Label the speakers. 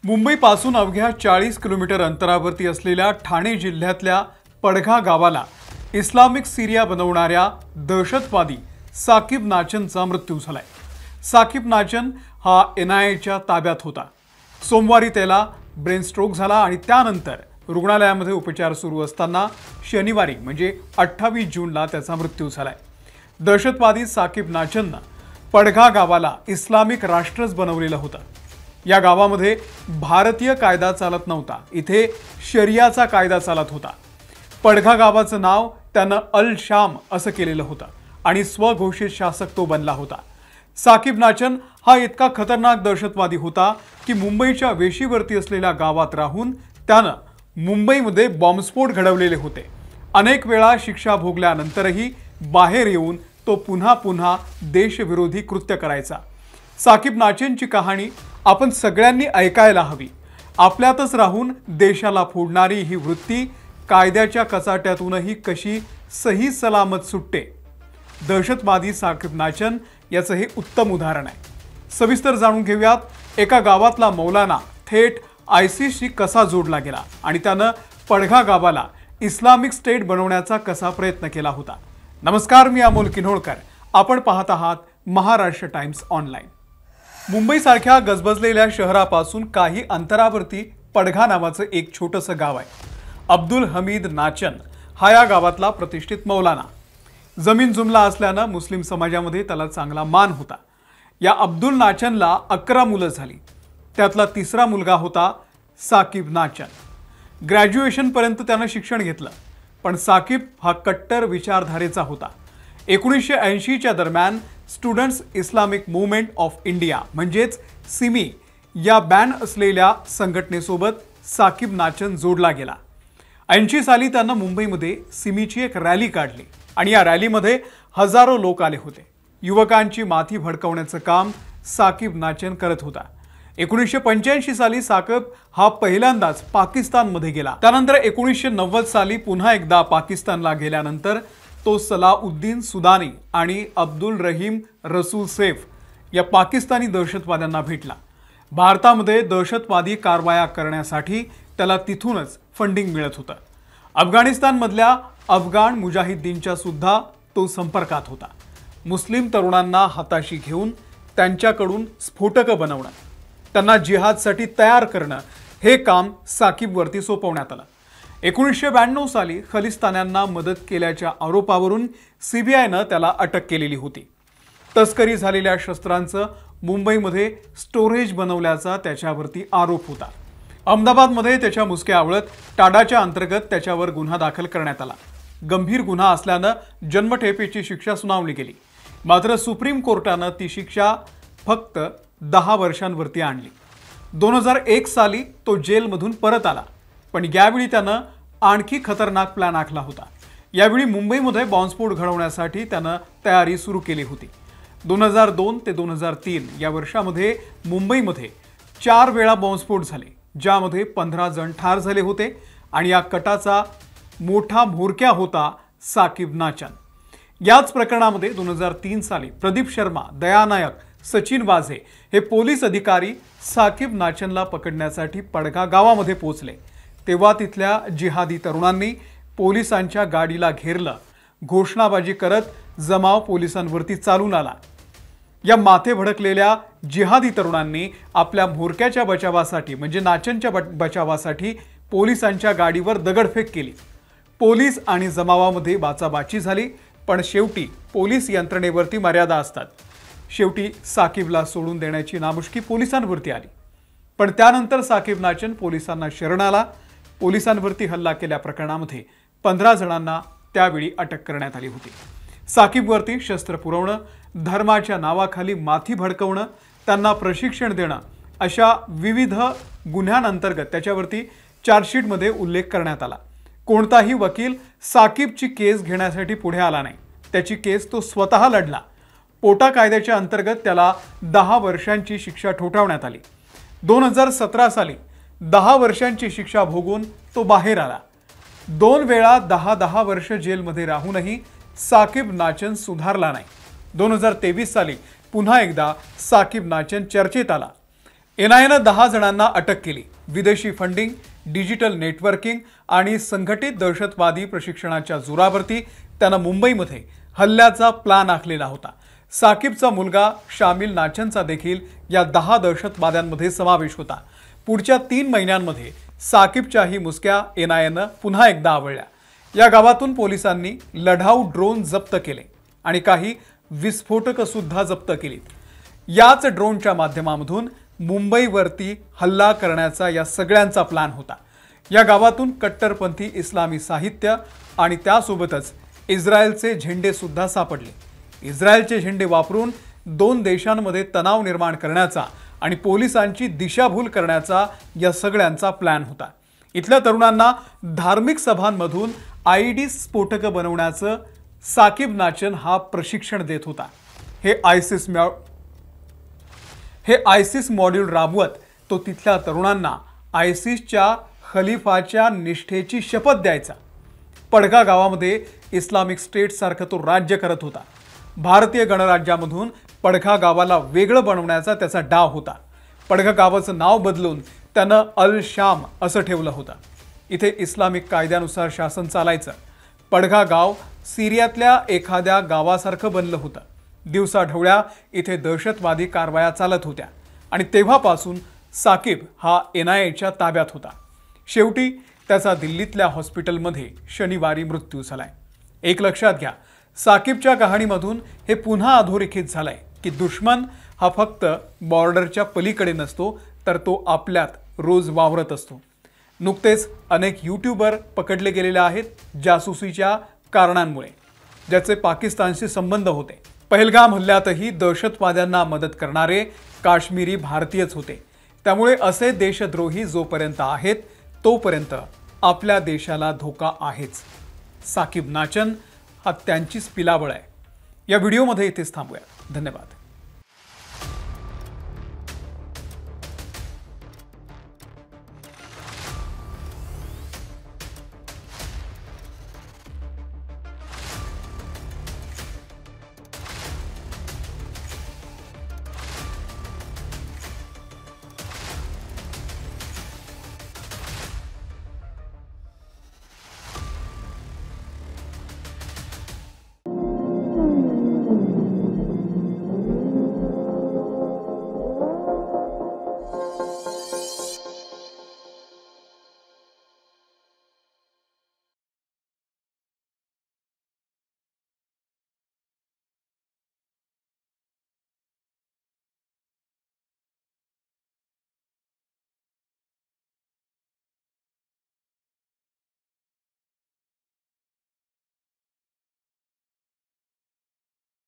Speaker 1: मुंबईपासून अवघ्या 40 किलोमीटर अंतरावरती असलेल्या ठाणे जिल्ह्यातल्या पडघा गावाला इस्लामिक सिरिया बनवणाऱ्या दहशतवादी साकिब नाचनचा मृत्यू झालाय। साकिब नाचन हा NIAच्या ताब्यात होता। सोमवारी त्याला ब्रेन स्ट्रोक झाला आणि त्यानंतर रुग्णालयामध्ये उपचार सुरू असताना शनिवारी म्हणजे 28 जूनला त्याचा मृत्यू झालाय। दहशतवादी साकिब नाचनने पडघा गावाला इस्लामिक राष्ट्रच बनवलेलं होतं। या गावामध्ये भारतीय कायदा चालत नव्हता, इथे शरियाचा कायदा चालत होता। पडघा गावाचं नाव त्यानं अल शाम असं केलेलं होतं आणि स्वघोषित शासक तो बनला होता। साकिब नाचन हा इतका खतरनाक दहशतवादी होता की मुंबईच्या वेशीवरती असलेल्या गावात राहून त्यानं मुंबईमध्ये बॉम्बस्फोट घडवलेले होते। अनेक वेळा शिक्षा भोगल्यानंतरही बाहेर येऊन तो पुन्हा पुन्हा देशविरोधी कृत्य करायचा। साकिब नाचनची कहाणी आपण सगळ्यांनी ऐकायला हवी। आपल्यातच राहून देशाला फोडणारी ही वृत्ती कायद्याच्या कचाट्यातूनही कशी सही सलामत सुटते। दहशतवादी साकिब नाचन याचं हे उत्तम उदाहरण आहे। सविस्तर जाणून घेऊयात एका गावातला मौलाना थेट ISISशी कसा जोडला गेला आणि त्यानं पडघा गावाला इस्लामिक स्टेट बनवण्याचा कसा प्रयत्न केला होता। नमस्कार, मी अमोल किन्होळकर, आपण पाहत आहात महाराष्ट्र टाइम्स ऑनलाइन। मुंबईसारख्या गजबजलेल्या शहरापासून काही अंतरावरती पडघा नावाचं एक छोटंसं गाव आहे। अब्दुल हमीद नाचन हा या गावातला प्रतिष्ठित मौलाना। जमीन जुमला असल्यानं मुस्लिम समाजामध्ये त्याला चांगला मान होता। या अब्दुल नाचनला 11 मुलं झाली, त्यातला तिसरा मुलगा होता साकिब नाचन। ग्रॅज्युएशन पर्यंत त्यानं शिक्षण घेतलं, पण साकिब हा कट्टर विचारधारेचा होता। 1980च्या दरम्यान students Islamic movement of India म्हणजेच सिमी या बॅन असलेल्या संघटनेसोबत साकिब नाचन जोडला गेला। 80 साली त्यानं मुंबईमध्ये सिमीची एक रॅली काढली आणि या रॅलीमध्ये हजारो लोक आले होते। युवकांची माथी भडकवण्याचं काम साकिब नाचन करत होता। 1985 साली साकिब हा पहिल्यांदाच पाकिस्तानमध्ये गेला। त्यानंतर 1990 साली पुन्हा एकदा पाकिस्तानला गेल्यानंतर तो सलाउद्दीन सुदानी आणि अब्दुल रहीम रसूल सैफ या पाकिस्तानी दहशतवाद्यांना भेटला। भारतामध्ये दहशतवादी कारवाया करण्यासाठी त्याला तिथूनच फंडिंग मिळत होतं। अफगाणिस्तानमधल्या अफगाण मुजाहिदीनच्या सुद्धा तो संपर्कात होता। मुस्लिम तरुणांना हाताशी घेऊन त्यांच्याकडून स्फोटकं बनवणं, त्यांना जिहादसाठी तयार करणं हे काम साकिबवरती सोपवण्यात आलं। 1992 साली खलिस्तान्यांना मदत केल्याच्या आरोपावरून CBIनं त्याला अटक केलेली होती। तस्करी झालेल्या शस्त्रांचं मुंबईमध्ये स्टोरेज बनवल्याचा त्याच्यावरती आरोप होता। अहमदाबादमध्ये त्याच्या मुसक्या आवळत टाडाच्या अंतर्गत त्याच्यावर गुन्हा दाखल करण्यात आला। गंभीर गुन्हा असल्यानं जन्मठेपेची शिक्षा सुनावली गेली, मात्र सुप्रीम कोर्टानं ती शिक्षा फक्त 10 वर्षांवरती आणली। 2001 साली तो जेलमधून परत आला, पण यावेळी त्यानं आणखी खतरनाक प्लॅन आखला होता। यावेळी मुंबईमध्ये बॉम्बस्फोट घडवण्यासाठी त्यानं तयारी सुरू केली होती। 2002 ते 2003 या वर्षामध्ये मुंबईमध्ये 4 वेळा बॉम्बस्फोट झाले, ज्यामध्ये 15 जण ठार झाले होते आणि या कटाचा मोठा म्होरक्या होता साकिब नाचन। याच प्रकरणामध्ये 2003 साली प्रदीप शर्मा, दया नायक, सचिन वाझे हे पोलीस अधिकारी साकिब नाचनला पकडण्यासाठी पडघा गावामध्ये पोहोचले। तेव्हा तिथल्या जिहादी तरुणांनी पोलिसांच्या गाडीला घेरलं। घोषणाबाजी करत जमाव पोलिसांवरती चालून आला। या माथे भडकलेल्या जिहादी तरुणांनी आपल्या म्होरक्याच्या बचावासाठी म्हणजे नाचनच्या बचावासाठी पोलिसांच्या गाडीवर दगडफेक केली। पोलीस आणि जमावामध्ये बाचाबाची झाली, पण शेवटी पोलीस यंत्रणेवरती मर्यादा असतात। शेवटी साकिबला सोडून देण्याची नामुष्की पोलिसांवरती आली, पण त्यानंतर साकिब नाचन पोलिसांना शरण आला। पोलिसांवरती हल्ला केल्या प्रकरणामध्ये 15 जणांना त्यावेळी अटक करण्यात आली होती। साकिबवरती शस्त्र पुरवणं, धर्माच्या नावाखाली माथी भडकवणं, त्यांना प्रशिक्षण देणं अशा विविध गुन्ह्यांअंतर्गत त्याच्यावरती चार्जशीटमध्ये उल्लेख करण्यात आला। कोणताही वकील साकिबची केस घेण्यासाठी पुढे आला नाही, त्याची केस तो स्वतः लढला। पोटा कायद्याच्या अंतर्गत त्याला 10 वर्षांची शिक्षा ठोठावण्यात आली। 2017 साली 10 वर्षांची शिक्षा भोगून तो बाहेर आला। 2 वेळा 10-10 वर्ष जेलमध्ये राहूनही साकिब नाचन सुधारला नाही। 2023 साली पुन्हा एकदा साकिब नाचन चर्चेत आला। एनआयएनं 10 जणांना अटक केली। विदेशी फंडिंग, डिजिटल नेटवर्किंग आणि संघटित दहशतवादी प्रशिक्षणाच्या जोरावरती त्यानं मुंबईमध्ये हल्ल्याचा प्लान आखलेला होता। साकिबचा मुलगा शामिल नाचनचा देखील या 10 दहशतवाद्यांमध्ये समावेश होता। पुढच्या 3 महिन्यांमध्ये साकिबच्याही मुसक्या एनआयएनं पुन्हा एकदा आवळल्या। या गावातून पोलिसांनी लढाऊ ड्रोन जप्त केले आणि काही विस्फोटक सुद्धा जप्त केली। याच ड्रोनच्या माध्यमातून मुंबईवरती हल्ला करण्याचा या सगळ्यांचा प्लान होता। या गावातून कट्टरपंथी इस्लामी साहित्य आणि त्यासोबतच इस्रायलचे झेंडे सुद्धा सापडले। इस्रायलचे झेंडे वापरून 2 देशांमध्ये तणाव निर्माण करण्याचा आणि पोलिसांची दिशाभूल करण्याचा या सगळ्यांचा प्लॅन होता। इथल्या तरुणांना धार्मिक सभांमधून आयईडी स्फोटक बनवण्याचं साकिब नाचन हा प्रशिक्षण देत होता। हे आयसिस मॉड्यूल राबवत तो तिथल्या तरुणांना आयसिसच्या खलिफाच्या निष्ठेची शपथ द्यायचा। पडघा गावामध्ये इस्लामिक स्टेट सारखं तो राज्य करत होता। भारतीय गणराज्यामधून पडघा गावाला वेगळं बनवण्याचा त्याचा डाव होता। पडघा गावाचं नाव बदलून त्यानं अल शाम असं ठेवलं होतं। इथे इस्लामिक कायद्यानुसार शासन चालायचं। पडघा गाव सिरियातल्या एखाद्या गावासारखं बनलं होतं। दिवसाढवळ्या इथे दहशतवादी कारवाया चालत होत्या आणि तेव्हापासून साकिब हा एनआयएच्या ताब्यात होता। शेवटी त्याचा दिल्लीतल्या हॉस्पिटलमध्ये शनिवारी मृत्यू झालाय। एक लक्षात घ्या, साकिबच्या कहाणीमधून हे पुन्हा अधोरेखित झालंय की दुश्मन हा फक्त बॉर्डरच्या पलीकडे नसतो, तर तो आपल्यात रोज वावरत असतो। नुकतेच अनेक यूट्यूबर पकडले गेलेले आहेत जासूसीच्या कारणांमुळे, ज्याचे पाकिस्तानशी संबंध होते। पहलगाम हल्ल्यातही दहशतवाद्यांना मदत करणारे काश्मीरी भारतीयच होते। त्यामुळे असे देशद्रोही जोपर्यंत आहेत तोपर्यंत आपल्या देशाला धोका आहेच। साकिब नाचन हा त्यांचीच पिलावळ आहे। या व्हिडिओमध्ये इथेच थांबूया। धन्यवाद।